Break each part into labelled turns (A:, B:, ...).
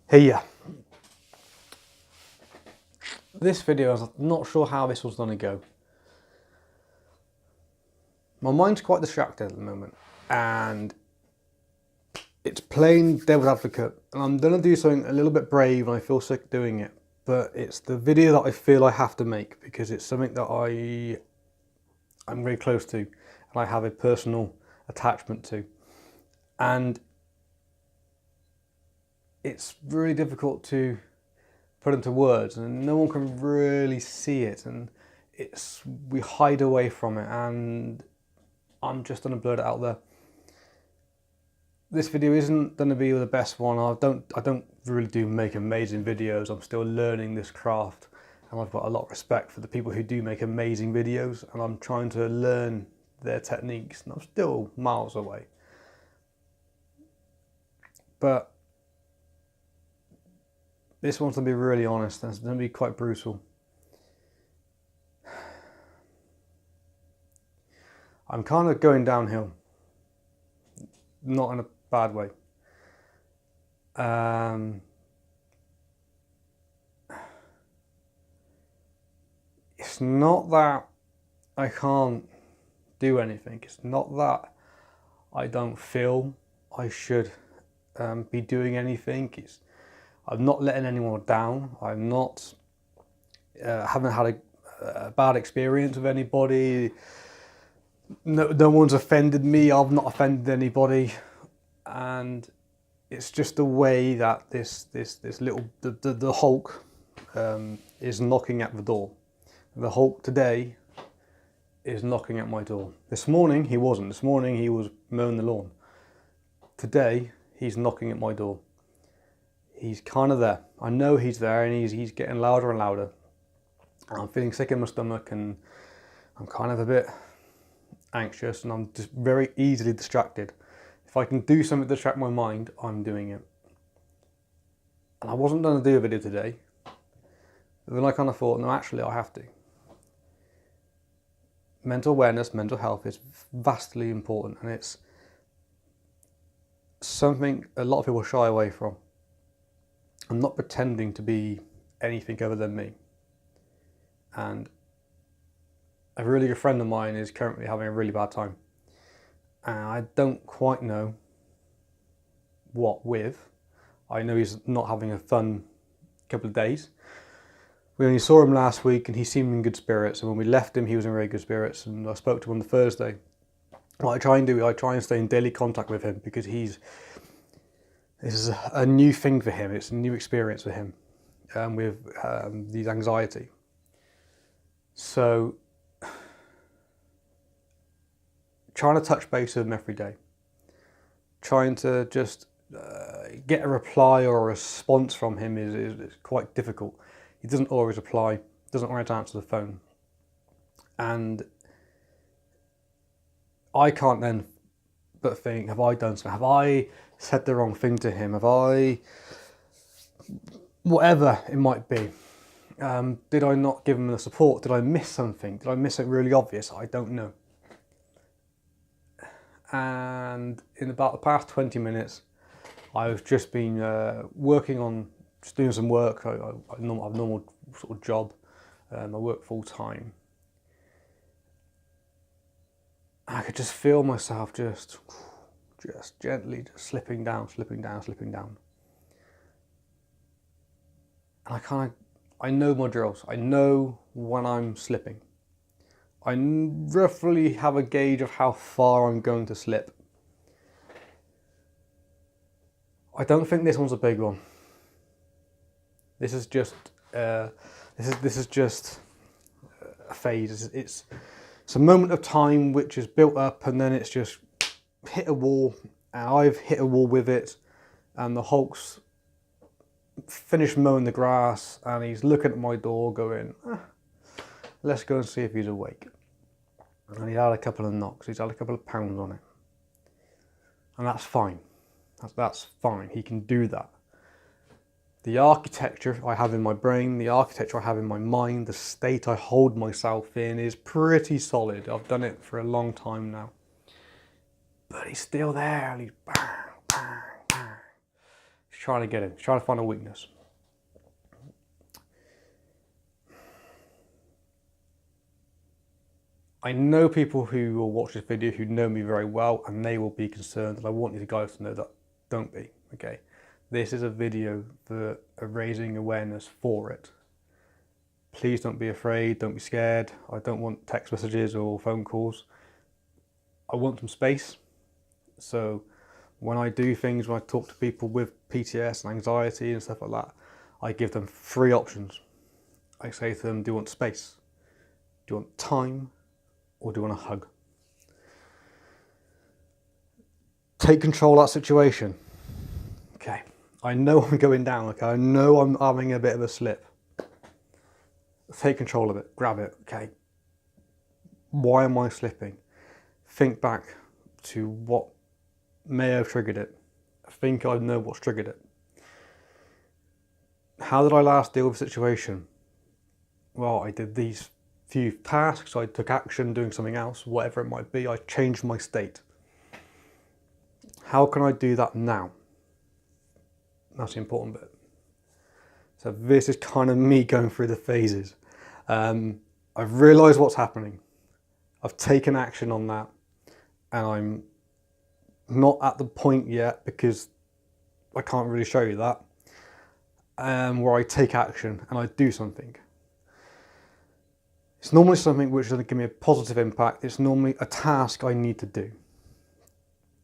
A: Hey, yeah. This video, I'm not sure how this was going to go. My mind's quite distracted at the moment, and it's playing devil's advocate, and I'm going to do something a little bit brave, and I feel sick doing it, but it's the video that I feel I have to make, because it's something that I'm very close to, and I have a personal attachment to, and it's really difficult to put into words, and no one can really see it, and we hide away from it, and I'm just going to blurt it out there. This video isn't going to be the best one. I don't really make amazing videos. I'm still learning this craft, and I've got a lot of respect for the people who do make amazing videos, and I'm trying to learn their techniques, and I'm still miles away. But this one's going to be really honest, and it's going to be quite brutal. I'm kind of going downhill, not in a bad way. It's not that I can't do anything. It's not that I don't feel I should be doing anything. I'm not letting anyone down. I'm not haven't had a bad experience with anybody. No one's offended me. I've not offended anybody, and it's just the way that this little the Hulk is knocking at the door. The Hulk today is knocking at my door. This morning he wasn't. This morning he was mowing the lawn. Today he's knocking at my door. He's kind of there. I know he's there, and he's getting louder and louder. And I'm feeling sick in my stomach, and I'm kind of a bit anxious, and I'm just very easily distracted. If I can do something to distract my mind, I'm doing it. And I wasn't going to do a video today, but then I kind of thought, no, actually I have to. Mental awareness, mental health is vastly important, and it's something a lot of people shy away from. I'm not pretending to be anything other than me. And a really good friend of mine is currently having a really bad time. And I don't quite know what with. I know he's not having a fun couple of days. We only saw him last week, and he seemed in good spirits. And when we left him, he was in very good spirits. And I spoke to him on the Thursday. What I try and do, I try and stay in daily contact with him, because this is a new thing for him. It's a new experience for him with these anxiety. So trying to touch base with him every day, trying to just get a reply or a response from him is quite difficult. He doesn't always reply, doesn't always answer the phone, and I can't then but think, have I done something? Have I said the wrong thing to him? Have I, whatever it might be, did I not give him the support? Did I miss something? Did I miss something really obvious? I don't know. And in about the past 20 minutes, I've just been working on, just doing some work. I have a normal sort of job. I work full time. I could just feel myself just gently just slipping down. And I know my drills. I know when I'm slipping. I roughly have a gauge of how far I'm going to slip. I don't think this one's a big one. This is just this is just a phase. It's a moment of time which is built up, and then it's just hit a wall, and I've hit a wall with it, and the Hulk's finished mowing the grass, and he's looking at my door going, let's go and see if he's awake. And he had a couple of knocks, he's had a couple of pounds on it. And that's fine. That's fine, he can do that. The architecture I have in my brain, the architecture I have in my mind, the state I hold myself in is pretty solid. I've done it for a long time now. But he's still there, and he's bang, bang, bang. trying to get in, trying to find a weakness. I know people who will watch this video who know me very well, and they will be concerned, and I want you guys to know that don't be, okay? This is a video for raising awareness for it. Please don't be afraid, don't be scared. I don't want text messages or phone calls. I want some space. So when I do things, when I talk to people with PTS and anxiety and stuff like that, I give them 3 options. I say to them, do you want space? Do you want time? Or do you want a hug? Take control of that situation. Okay, I know I'm going down, okay, I know I'm having a bit of a slip. Take control of it, grab it, okay. Why am I slipping? Think back to what may have triggered it. I think I know what's triggered it. How did I last deal with the situation? Well, I did these few tasks, I took action doing something else, whatever it might be, I changed my state. How can I do that now? That's the important bit. So this is kind of me going through the phases. I've realised what's happening. I've taken action on that, and I'm not at the point yet, because I can't really show you that, where I take action and I do something. It's normally something which is going to give me a positive impact. It's normally a task I need to do,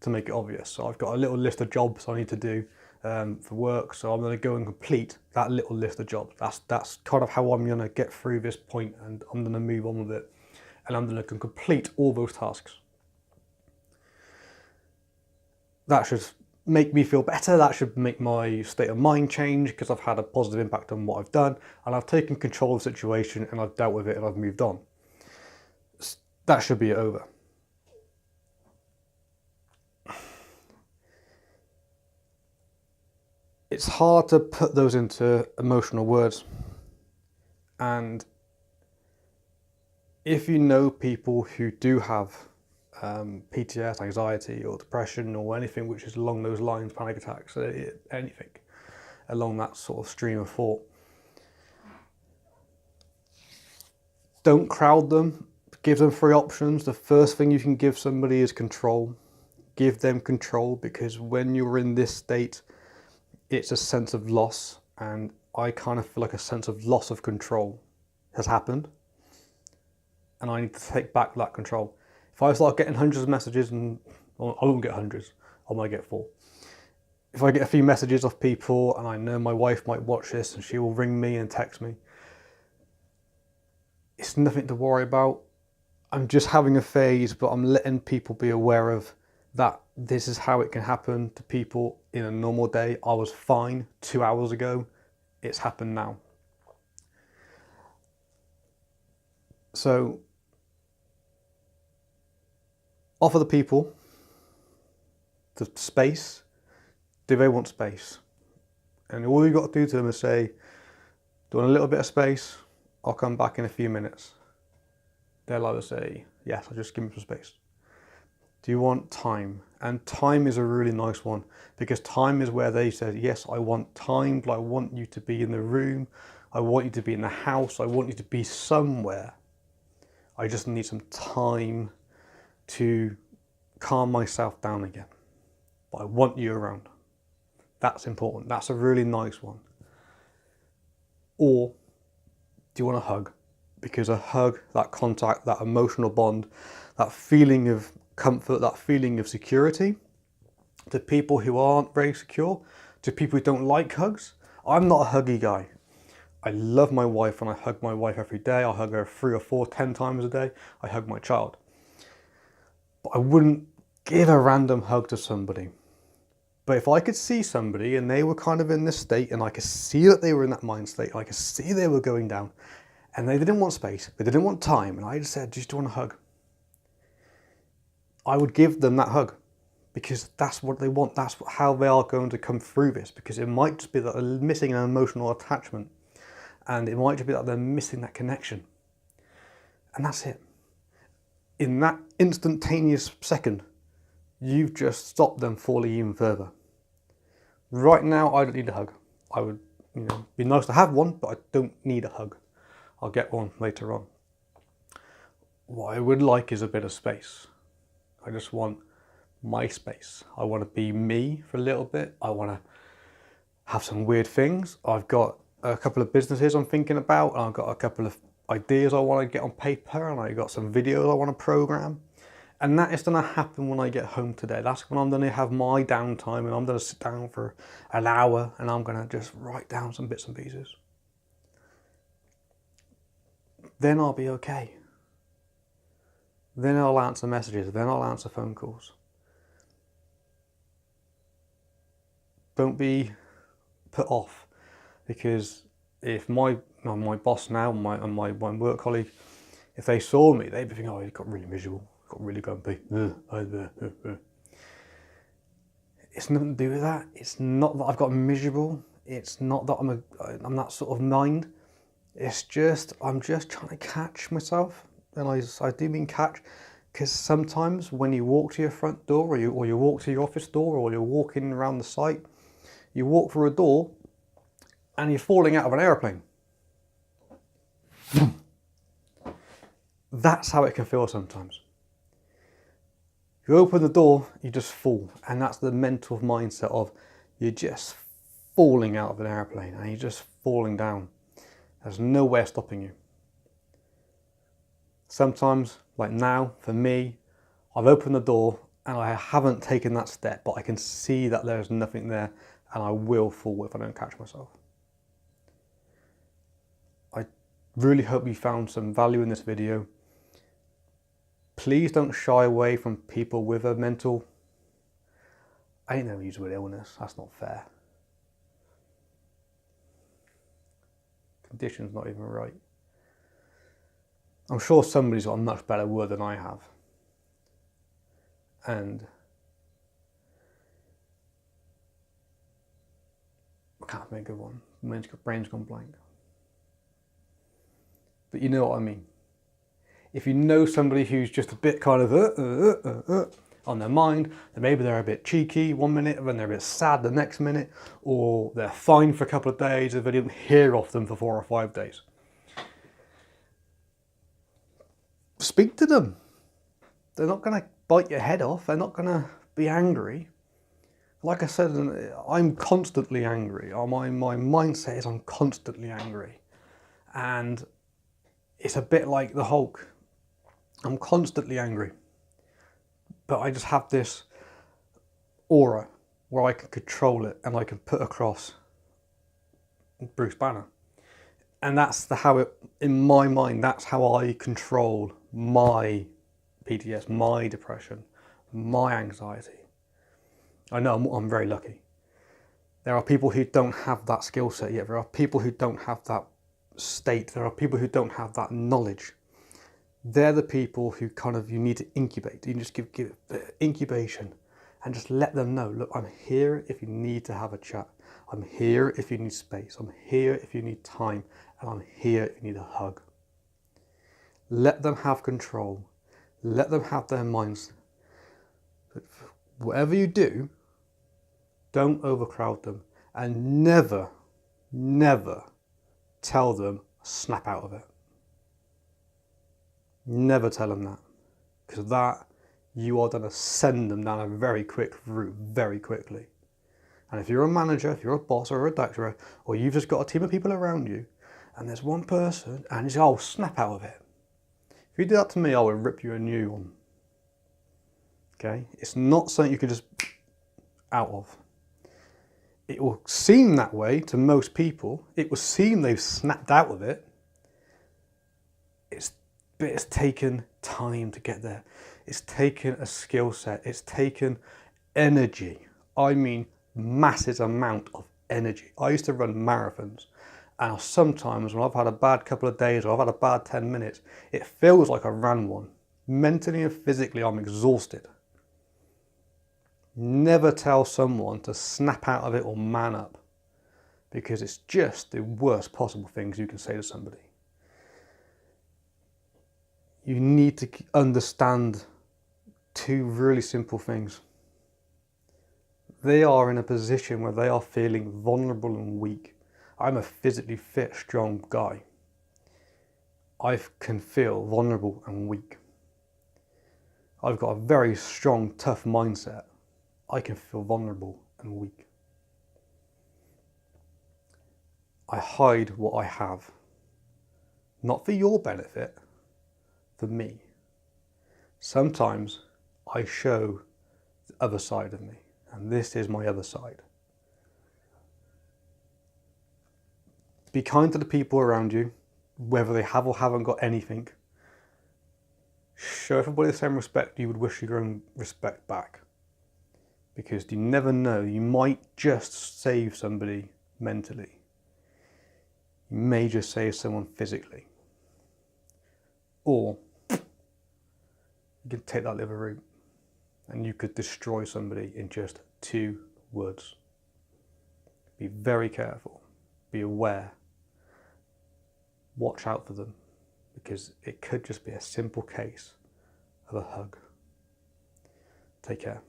A: to make it obvious. So I've got a little list of jobs I need to do for work, so I'm going to go and complete that little list of jobs. That's kind of how I'm going to get through this point, and I'm going to move on with it, and I'm going to complete all those tasks. That should make me feel better. That should make my state of mind change, because I've had a positive impact on what I've done, and I've taken control of the situation, and I've dealt with it, and I've moved on. That should be over. It's hard to put those into emotional words, and if you know people who do have PTS, anxiety or depression or anything which is along those lines, panic attacks, anything along that sort of stream of thought, don't crowd them, give them 3 options. The first thing you can give somebody is control. Give them control, because when you're in this state, it's a sense of loss, and I kind of feel like a sense of loss of control has happened, and I need to take back that control. If I start getting hundreds of messages, and well, I won't get hundreds, I might get 4. If I get a few messages off people, and I know my wife might watch this and she will ring me and text me, it's nothing to worry about. I'm just having a phase, but I'm letting people be aware of that. This is how it can happen to people in a normal day. I was fine 2 hours ago. It's happened now. So offer the people the space. Do they want space? And all you've got to do to them is say, do you want a little bit of space? I'll come back in a few minutes. They'll either say, yes, I'll just give me some space. Do you want time? And time is a really nice one, because time is where they said, yes, I want time, but I want you to be in the room. I want you to be in the house. I want you to be somewhere. I just need some time to calm myself down again. But I want you around. That's important. That's a really nice one. Or do you want a hug? Because a hug, that contact, that emotional bond, that feeling of comfort, that feeling of security, to people who aren't very secure, to people who don't like hugs. I'm not a huggy guy. I love my wife, and I hug my wife every day. I hug her 3 or 4, 10 times a day. I hug my child. But I wouldn't give a random hug to somebody. But if I could see somebody and they were kind of in this state, and I could see that they were in that mind state, and I could see they were going down, and they didn't want space, they didn't want time, and I just said, just want a hug, I would give them that hug, because that's what they want. That's how they are going to come through this, because it might just be that they're missing an emotional attachment, and it might just be that they're missing that connection. And that's it. In that instantaneous second, you've just stopped them falling even further. Right now, I don't need a hug. I would, be nice to have one, but I don't need a hug. I'll get one later on. What I would like is a bit of space. I just want my space. I want to be me for a little bit. I want to have some weird things. I've got a couple of businesses I'm thinking about, and I've got a couple of ideas I want to get on paper, and I've got some videos I want to program. And that is going to happen when I get home today. That's when I'm going to have my downtime, and I'm going to sit down for an hour and I'm going to just write down some bits and pieces. Then I'll be okay. Then I'll answer messages, then I'll answer phone calls. Don't be put off, because if my boss now, my work colleague, if they saw me, they'd be thinking, oh, he got really miserable, got really grumpy. It's nothing to do with that. It's not that I've got miserable. It's not that I'm that sort of mind. It's just, I'm just trying to catch myself. And I do mean catch, because sometimes when you walk to your front door, or you walk to your office door, or you're walking around the site, you walk through a door and you're falling out of an aeroplane. That's how it can feel sometimes. You open the door, you just fall, and that's the mental mindset of you're just falling out of an airplane and you're just falling down. There's no way of stopping you. Sometimes, like now, for me, I've opened the door and I haven't taken that step, but I can see that there's nothing there and I will fall if I don't catch myself. I really hope you found some value in this video. Please don't shy away from people with a mental, I ain't never used the word illness, that's not fair. Condition's not even right. I'm sure somebody's got a much better word than I have. And I can't think of one. My brain's gone blank. But you know what I mean. If you know somebody who's just a bit kind of on their mind, then maybe they're a bit cheeky one minute, and then they're a bit sad the next minute, or they're fine for a couple of days if they didn't hear off them for 4 or 5 days. Speak to them. They're not going to bite your head off. They're not going to be angry. Like I said, I'm constantly angry. My mindset is I'm constantly angry. And it's a bit like the Hulk. I'm constantly angry. But I just have this aura where I can control it and I can put across Bruce Banner. And that's how it, in my mind, that's how I control my PTS, my depression, my anxiety. I know I'm very lucky. There are people who don't have that skill set yet. There are people who don't have that state. There are people who don't have that knowledge. They're the people who you need to incubate. You just give incubation and just let them know, look, I'm here if you need to have a chat. I'm here if you need space. I'm here if you need time. And I'm here if you need a hug. Let them have control. Let them have their minds. But whatever you do, don't overcrowd them. And never, never tell them, snap out of it. Never tell them that. Because that, you are going to send them down a very quick route very quickly. And if you're a manager, if you're a boss or a director, or you've just got a team of people around you, and there's one person, and he's, oh, snap out of it. If you did that to me, I would rip you a new one. Okay? It's not something you can just out of. It will seem that way to most people. It will seem they've snapped out of it. But it's taken time to get there. It's taken a skill set. It's taken energy. I mean, massive amount of energy. I used to run marathons, and sometimes when I've had a bad couple of days or I've had a bad 10 minutes, it feels like I ran one. Mentally and physically, I'm exhausted. Never tell someone to snap out of it or man up, because it's just the worst possible things you can say to somebody. You need to understand 2 really simple things. they are in a position where they are feeling vulnerable and weak. I'm a physically fit, strong guy. I can feel vulnerable and weak. I've got a very strong, tough mindset. I can feel vulnerable and weak. I hide what I have. Not for your benefit, for me. Sometimes I show the other side of me, and this is my other side. Be kind to the people around you, whether they have or haven't got anything. Show everybody the same respect you would wish your own respect back. Because you never know, you might just save somebody mentally. You may just save someone physically. Or you could take that little route and you could destroy somebody in just 2 words. Be very careful. Be aware. Watch out for them, because it could just be a simple case of a hug. Take care.